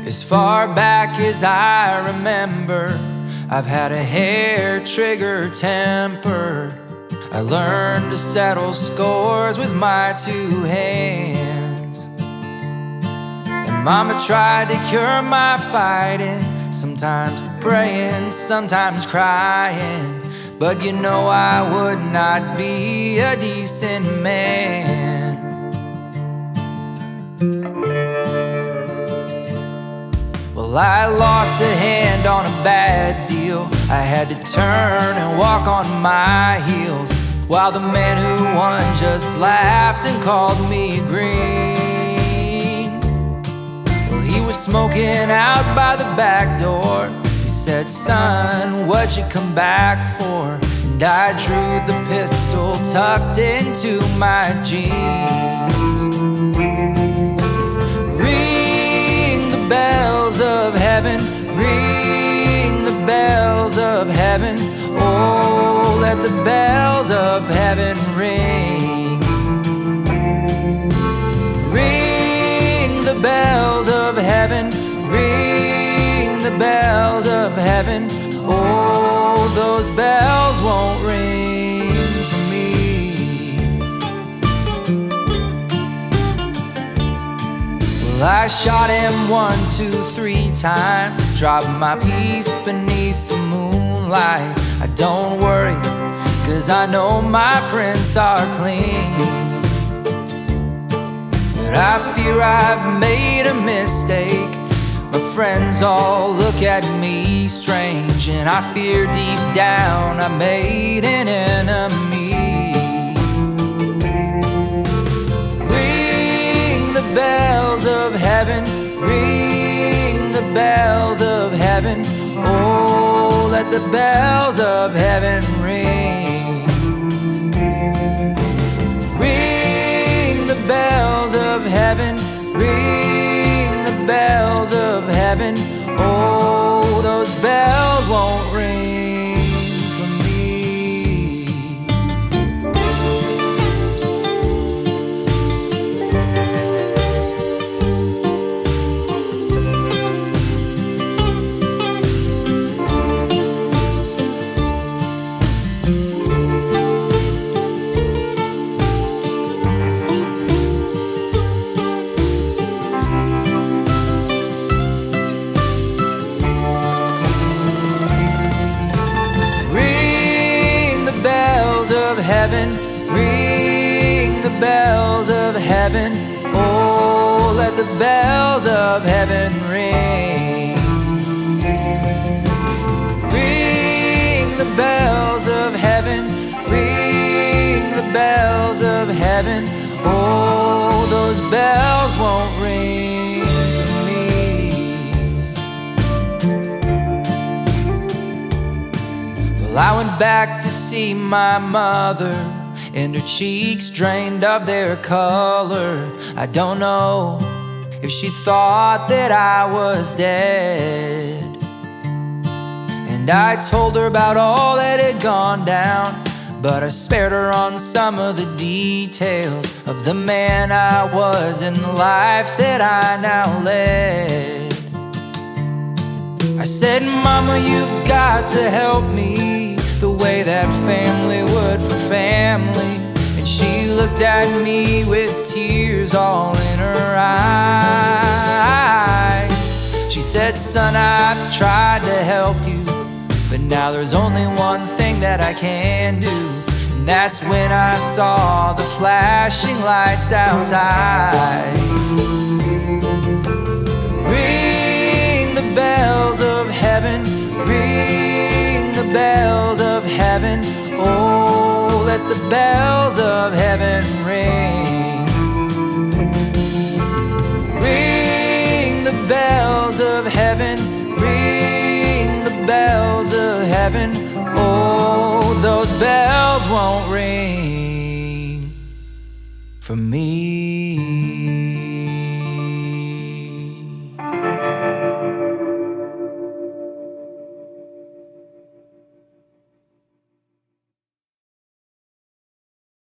As far back as I remember, I've had a hair-trigger temper. I learned to settle scores with my two hands. And Mama tried to cure my fighting, sometimes praying, sometimes crying. But you know I would not be a decent man. Well, I lost a hand on a bad deal. I had to turn and walk on my heels, while the man who won just laughed and called me green. Well, he was smoking out by the back door. He said, "Son, what'd you come back for?" And I drew the pistol tucked into my jeans. Ring the bells of heaven, ring the bells of heaven. Oh, let the bells of heaven ring. Ring the bells of heaven, ring the bells of heaven. Oh, those bells won't ring for me. Well, I shot him 1, 2, 3 times, dropped my piece beneath the moonlight. I don't worry, 'cause I know my prints are clean. But I fear I've made a mistake. My friends all look at me strange, and I fear deep down I made an enemy. Ring the bells of heaven, ring the bells of heaven. Oh, let the bells of heaven ring. Ring the bells of heaven, ring the bells of heaven. Oh, those bells won't ring for me. Heaven, ring the bells of heaven. Oh, let the bells of heaven ring. Ring the bells of heaven, ring the bells of heaven. Oh, those bells won't ring for me. Well, I went back to see my mother, and her cheeks drained of their color. I don't know if she thought that I was dead. And I told her about all that had gone down, but I spared her on some of the details of the man I was and the life that I now led. I said, "Mama, you've got to help me the way that family would for family." And she looked at me with tears all in her eyes. She said, "Son, I've tried to help you, but now there's only one thing that I can do." And that's when I saw the flashing lights outside. Ring the bells of heaven, ring the bells of heaven. Oh, let the bells of heaven ring. Ring the bells of heaven, ring the bells of heaven. Oh, those bells won't ring for me.